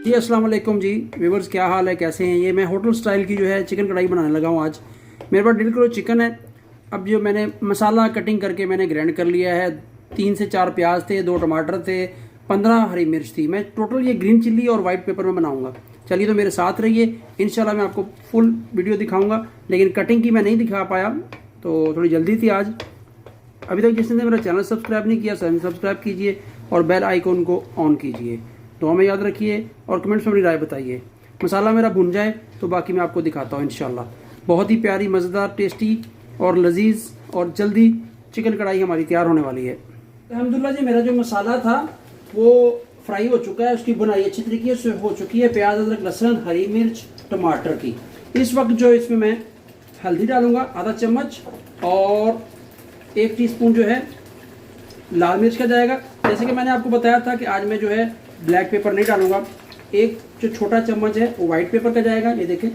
जी अस्सलाम वालेकुम जी व्यूवर्स, क्या हाल है, कैसे हैं। ये मैं होटल स्टाइल की जो है चिकन कढ़ाई बनाने लगा हूँ आज। मेरे पास 1.5 किलो चिकन है। अब जो मैंने मसाला कटिंग करके मैंने ग्राइंड कर लिया है। 3 से 4 प्याज थे, 2 टमाटर थे, 15 हरी मिर्च थी। मैं टोटल ये ग्रीन चिल्ली और वाइट पेपर में बनाऊंगा। चलिए तो मेरे साथ रहिए, इंशाल्लाह मैं आपको फुल वीडियो दिखाऊंगा। लेकिन कटिंग की मैं नहीं दिखा पाया, तो थोड़ी जल्दी थी आज। अभी तक जिसने मेरा चैनल सब्सक्राइब नहीं किया सब्सक्राइब कीजिए और बेल आइकॉन को ऑन कीजिए। दुआ में याद रखिए और कमेंट्स में अपनी राय बताइए। मसाला मेरा भुन जाए तो बाकी मैं आपको दिखाता हूँ इंशाल्लाह। बहुत ही प्यारी, मज़ेदार, टेस्टी और लजीज और जल्दी चिकन कढ़ाई हमारी तैयार होने वाली है। अल्हम्दुलिल्लाह जी, मेरा जो मसाला था वो फ्राई हो चुका है। उसकी बुनाई अच्छी तरीके से हो चुकी है। प्याज, अदरक, लहसुन, हरी मिर्च, टमाटर की। इस वक्त जो इसमें मैं हल्दी डालूंगा आधा चम्मच, और 1 टीस्पून जो है लाल मिर्च का जाएगा। जैसे कि मैंने आपको बताया था कि आज मैं जो है ब्लैक पेपर नहीं डालूंगा। एक जो छोटा चम्मच है वो वाइट पेपर का जाएगा, ये देखें,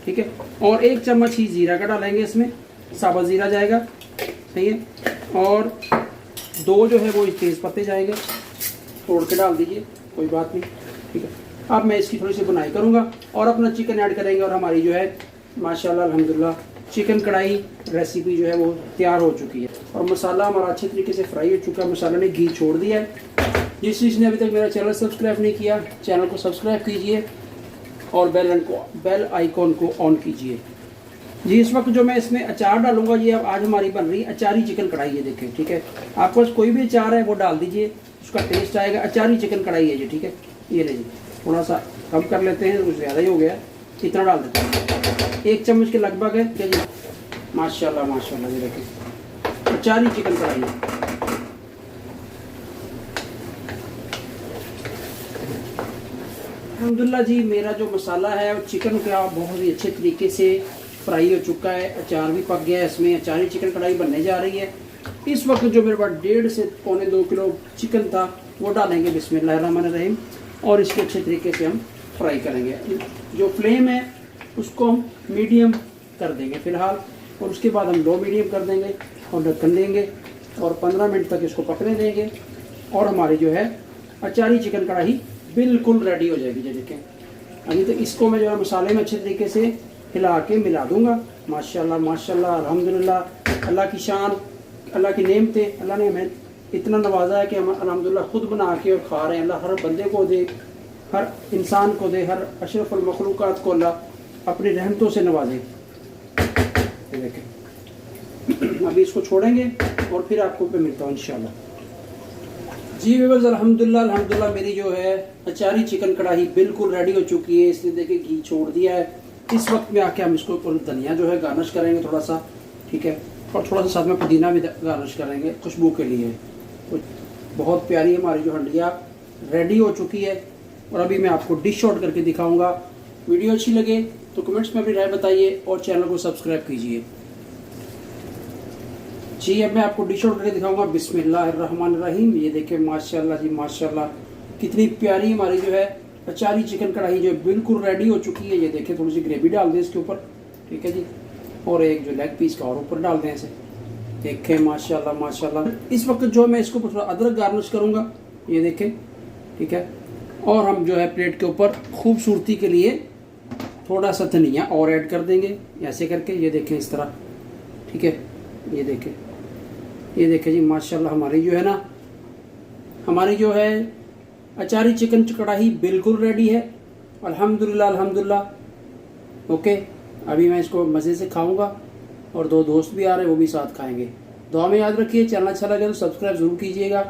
ठीक है। और 1 चम्मच ही जीरा का डालेंगे इसमें, साबुत जीरा जाएगा, सही है। और 2 जो है वो तेज पत्ते जाएंगे, तोड़ के डाल दीजिए, कोई बात नहीं, ठीक है। अब मैं इसकी थोड़ी सी बुनाई करूँगा और अपना चिकन ऐड करेंगे और हमारी जो है माशाल्लाह अल्हम्दुलिल्लाह चिकन कढ़ाई रेसिपी जो है वो तैयार हो चुकी है। और मसाला हमारा अच्छे तरीके से फ्राई हो चुका है। मसाला ने घी छोड़ दिया है। जिस चीज़ ने अभी तक मेरा चैनल सब्सक्राइब नहीं किया, चैनल को सब्सक्राइब कीजिए और बेल आइकॉन को ऑन कीजिए जी। इस वक्त जो मैं इसमें अचार डालूंगा, ये अब आज हमारी बन रही है अचारी चिकन कढ़ाई, ये देखें, ठीक है। आपके पास कोई भी अचार है वो डाल दीजिए, उसका टेस्ट आएगा। अचारी चिकन कढ़ाई है जी, ठीक है। ये लीजिए, थोड़ा सा कम कर लेते हैं, कुछ ज़्यादा ही हो गया, इतना डाल देते हैं, 1 चम्मच के लगभग है, क्या जी। माशाल्लाह माशाल्लाह, ये देखें अचारी चिकन कढ़ाई है। अल्हम्दुलिल्लाह जी, मेरा जो मसाला है वो चिकन का बहुत ही अच्छे तरीके से फ्राई हो चुका है। अचार भी पक गया है इसमें। अचारी चिकन कढ़ाई बनने जा रही है। इस वक्त जो मेरे पास 1.5 से पौने 2 किलो चिकन था वो डालेंगे बिस्मिल्लाहिर्रहमानिर्रहीम, और इसको अच्छे तरीके से हम फ्राई करेंगे। जो फ्लेम है उसको हम मीडियम कर देंगे फ़िलहाल, और उसके बाद हम लो मीडियम कर देंगे और ढक्कन देंगे और 15 मिनट तक इसको पकने देंगे। और हमारी जो है अचारी चिकन कढ़ाई बिल्कुल रेडी हो जाएगी। जो देखें, अभी तो इसको मैं जो है मसाले में अच्छे तरीके से हिला के मिला दूंगा। माशाल्लाह माशाल्लाह अल्हम्दुलिल्लाह, अल्लाह की शान, अल्लाह की नेमतें। अल्लाह ने हमें इतना नवाजा है कि हम अल्हम्दुलिल्लाह खुद बना के और खा रहे हैं। अल्लाह हर बंदे को दे, हर इंसान को दे, हर अशरफुल मखलूक़ात को अल्लाह अपनी रहमतों से नवाजे। ये देखें, अभी इसको छोड़ेंगे और फिर आपको पे मिलता हूँ इंशाल्लाह जी। व्यूअर्स, अल्हम्दुलिल्लाह मेरी जो है अचारी चिकन कढ़ाई बिल्कुल रेडी हो चुकी है। इसने देखे घी छोड़ दिया है। इस वक्त में आके हम इसको ऊपर धनिया जो है गार्निश करेंगे थोड़ा सा, ठीक है। और थोड़ा सा साथ में पुदीना भी गार्निश करेंगे खुशबू के लिए। तो बहुत प्यारी हमारी जो हंडिया रेडी हो चुकी है। और अभी मैं आपको डिश आउट करके दिखाऊंगा। वीडियो अच्छी लगे तो कमेंट्स में अपनी राय बताइए और चैनल को सब्सक्राइब कीजिए जी। अब मैं आपको डिश आउट करके दिखाऊंगा बिस्मिल्लाहिर्रहमानिर्रहीम। ये देखें माशाल्लाह जी माशाल्लाह, कितनी प्यारी हमारी जो है अचारी चिकन कढ़ाई जो बिल्कुल रेडी हो चुकी है। ये देखें, थोड़ी सी ग्रेवी डाल दें इसके ऊपर, ठीक है जी। और एक जो लेग पीस का और ऊपर डाल दें ऐसे, देखें माशाल्लाह माशाल्लाह। इस वक्त जो मैं इसको थोड़ा अदरक गार्निश करूँगा, ये देखें, ठीक है। और हम जो है प्लेट के ऊपर खूबसूरती के लिए थोड़ा सा धनिया और ऐड कर देंगे ऐसे करके। ये देखें इस तरह, ठीक है। ये देखें जी माशाल्लाह, हमारी जो है ना, हमारी जो है अचारी चिकन कढ़ाई बिल्कुल रेडी है। अल्हम्दुलिल्लाह अल्हम्दुलिल्लाह। ओके, अभी मैं इसको मज़े से खाऊंगा और 2 दोस्त भी आ रहे हैं, वो भी साथ खाएंगे। दुआ में याद रखिए। चैनल अच्छा लगे तो सब्सक्राइब ज़रूर कीजिएगा।